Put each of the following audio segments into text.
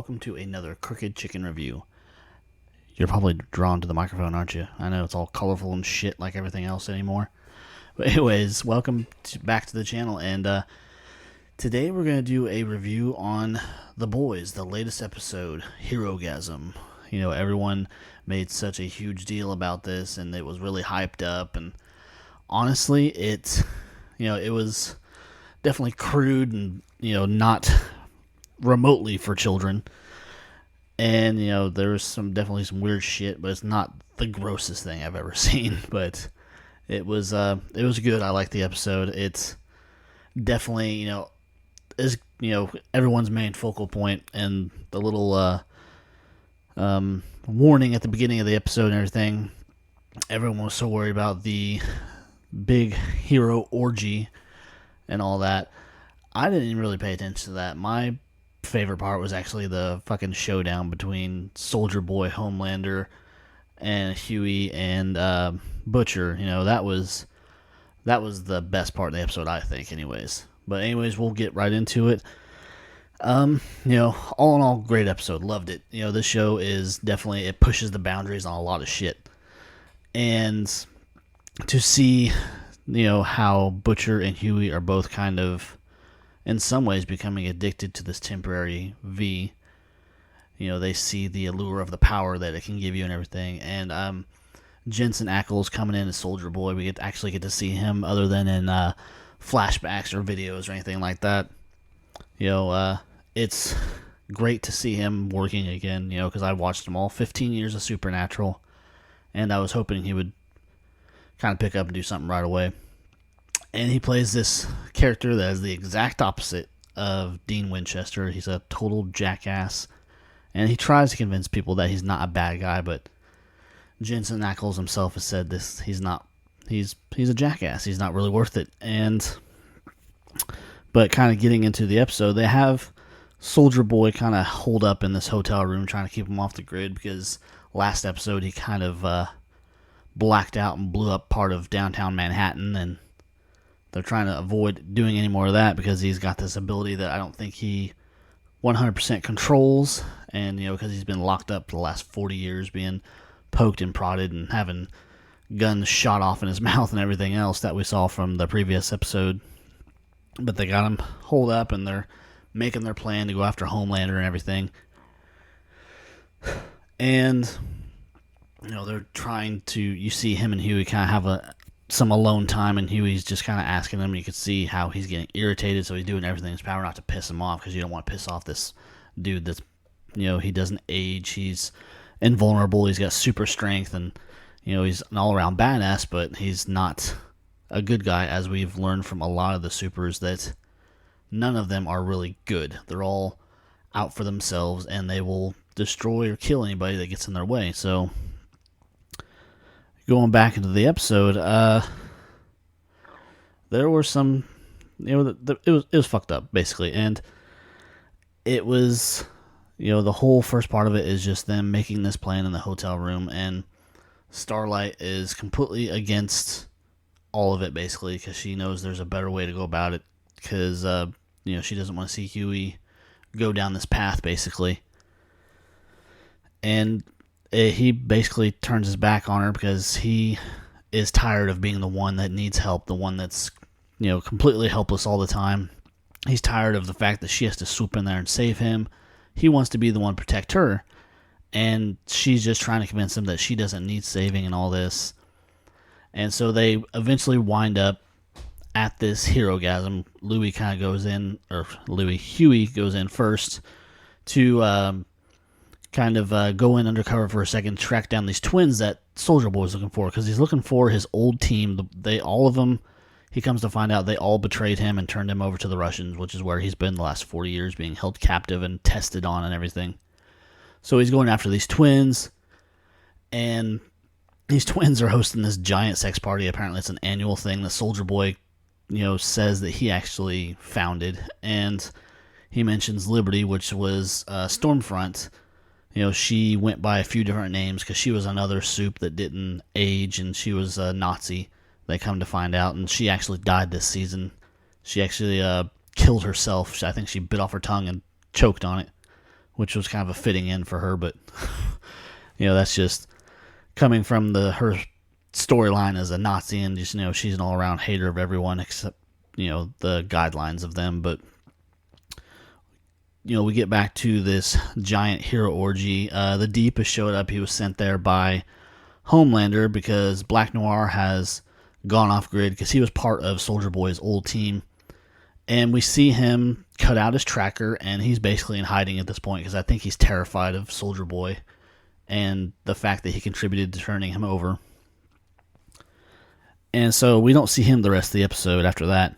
welcome to another Crooked Chicken review. You're probably drawn to the microphone, aren't you? I know it's all colorful and shit like everything else anymore. But anyways, back to the channel, and today we're going to do a review on The Boys, the latest episode, Herogasm. You know, everyone made such a huge deal about this, and it was really hyped up, and honestly, it was definitely crude and, not remotely for children. And, there's definitely some weird shit, but it's not the grossest thing I've ever seen. But it was good. I liked the episode. It's definitely, is, everyone's main focal point, and the little warning at the beginning of the episode and everything. Everyone was so worried about the big hero orgy and all that. I didn't even really pay attention to that. My favorite part was actually the fucking showdown between Soldier Boy, Homelander, and Huey and Butcher. That was the best part of the episode, I think, anyways. But anyways, we'll get right into it. All in all, great episode. Loved it. This show is definitely, it pushes the boundaries on a lot of shit. And to see, how Butcher and Huey are both kind of, in some ways, becoming addicted to this temporary V. They see the allure of the power that it can give you and everything. And Jensen Ackles coming in as Soldier Boy. We actually get to see him other than in flashbacks or videos or anything like that. It's great to see him working again, because I watched him all 15 years of Supernatural, and I was hoping he would kind of pick up and do something right away. And he plays this character that is the exact opposite of Dean Winchester. He's a total jackass, and he tries to convince people that he's not a bad guy, but Jensen Ackles himself has said this. He's a jackass. He's not really worth it. But kind of getting into the episode, they have Soldier Boy kind of holed up in this hotel room trying to keep him off the grid, because last episode he kind of blacked out and blew up part of downtown Manhattan, and they're trying to avoid doing any more of that because he's got this ability that I don't think he 100% controls, and because he's been locked up for the last 40 years, being poked and prodded and having guns shot off in his mouth and everything else that we saw from the previous episode. But they got him holed up, and they're making their plan to go after Homelander and everything. And they're trying to, you see him and Huey kind of have some alone time, and Huey's just kind of asking him. You can see how he's getting irritated, so he's doing everything in his power not to piss him off, because you don't want to piss off this dude that's, he doesn't age, he's invulnerable, he's got super strength, and, he's an all-around badass, but he's not a good guy, as we've learned from a lot of the supers, that none of them are really good. They're all out for themselves, and they will destroy or kill anybody that gets in their way. So, going back into the episode, there were some, it was fucked up, basically, and it was, the whole first part of it is just them making this plan in the hotel room, and Starlight is completely against all of it, basically, because she knows there's a better way to go about it, because, she doesn't want to see Huey go down this path, basically. And he basically turns his back on her because he is tired of being the one that needs help, the one that's, completely helpless all the time. He's tired of the fact that she has to swoop in there and save him. He wants to be the one to protect her, and she's just trying to convince him that she doesn't need saving and all this. And so they eventually wind up at this Herogasm. Huey goes in first to go in undercover for a second, track down these twins that Soldier Boy's looking for, because he's looking for his old team. All of them, he comes to find out, they all betrayed him and turned him over to the Russians, which is where he's been the last 40 years, being held captive and tested on and everything. So he's going after these twins, and these twins are hosting this giant sex party. Apparently it's an annual thing that Soldier Boy, says that he actually founded. And he mentions Liberty, which was Stormfront. She went by a few different names because she was another soup that didn't age, and she was a Nazi, they come to find out. And she actually died this season. She actually killed herself. I think she bit off her tongue and choked on it. which was kind of a fitting end for her, but that's just coming from her storyline as a Nazi, and just she's an all-around hater of everyone except the guidelines of them. But we get back to this giant hero orgy. The Deep has showed up. He was sent there by Homelander because Black Noir has gone off grid because he was part of Soldier Boy's old team. And we see him cut out his tracker, and he's basically in hiding at this point because I think he's terrified of Soldier Boy and the fact that he contributed to turning him over. And so we don't see him the rest of the episode after that.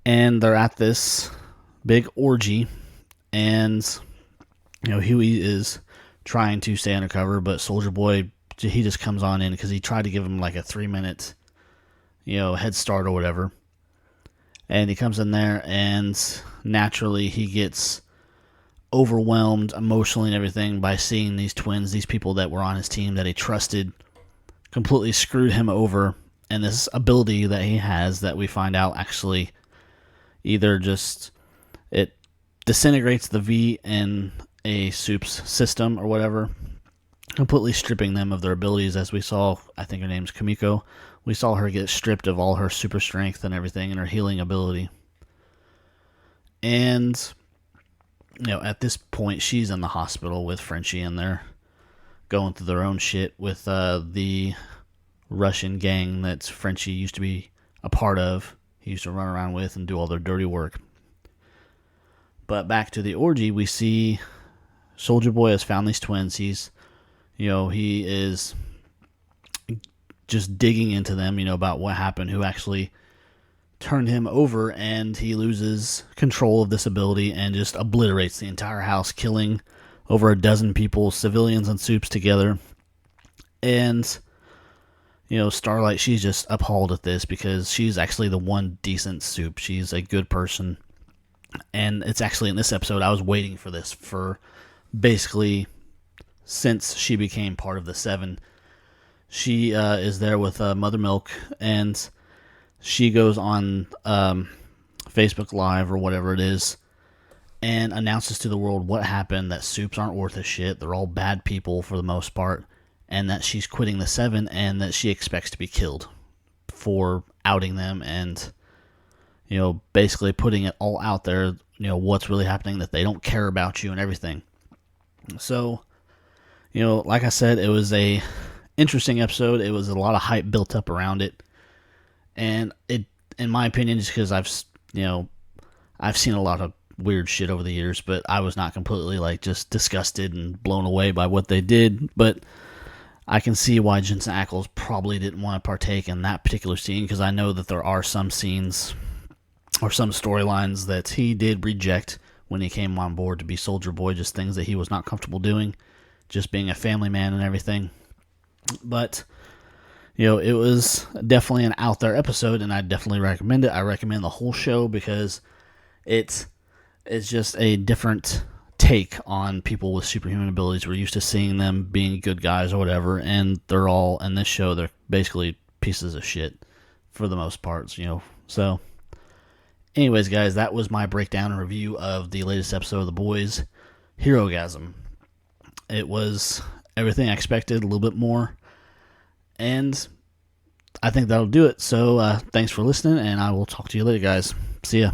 And they're at this big orgy, and Huey is trying to stay undercover, but Soldier Boy, he just comes on in because he tried to give him like a 3-minute head start or whatever. And he comes in there, and naturally he gets overwhelmed emotionally and everything by seeing these twins, these people that were on his team that he trusted, completely screwed him over. And this ability that he has that we find out actually either just it disintegrates the V in a soup's system or whatever, completely stripping them of their abilities. As we saw, I think her name's Kamiko, we saw her get stripped of all her super strength and everything and her healing ability. And at this point she's in the hospital with Frenchie, and they're going through their own shit with the Russian gang that Frenchie used to be a part of. He used to run around with and do all their dirty work. But back to the orgy, we see Soldier Boy has found these twins. He's, he is just digging into them, about what happened, who actually turned him over, and he loses control of this ability and just obliterates the entire house, killing over a dozen people, civilians and soups together. And Starlight, she's just appalled at this because she's actually the one decent soup. She's a good person. And it's actually in this episode, I was waiting for this for basically since she became part of the Seven. She is there with Mother Milk, and she goes on Facebook Live or whatever it is and announces to the world what happened, that soups aren't worth a shit. They're all bad people for the most part, and that she's quitting the Seven, and that she expects to be killed for outing them and basically putting it all out there, what's really happening, that they don't care about you and everything. So, like I said, it was a interesting episode. It was a lot of hype built up around it. And it, in my opinion, just because I've seen a lot of weird shit over the years, but I was not completely just disgusted and blown away by what they did. But I can see why Jensen Ackles probably didn't want to partake in that particular scene, because I know that there are some scenes or some storylines that he did reject when he came on board to be Soldier Boy, just things that he was not comfortable doing, just being a family man and everything. But, it was definitely an out there episode, and I definitely recommend it. I recommend the whole show because it's just a different take on people with superhuman abilities. We're used to seeing them being good guys or whatever, and they're all, in this show, they're basically pieces of shit for the most parts, So, anyways, guys, that was my breakdown and review of the latest episode of The Boys, Herogasm. It was everything I expected, a little bit more, and I think that'll do it. So, thanks for listening, and I will talk to you later, guys. See ya.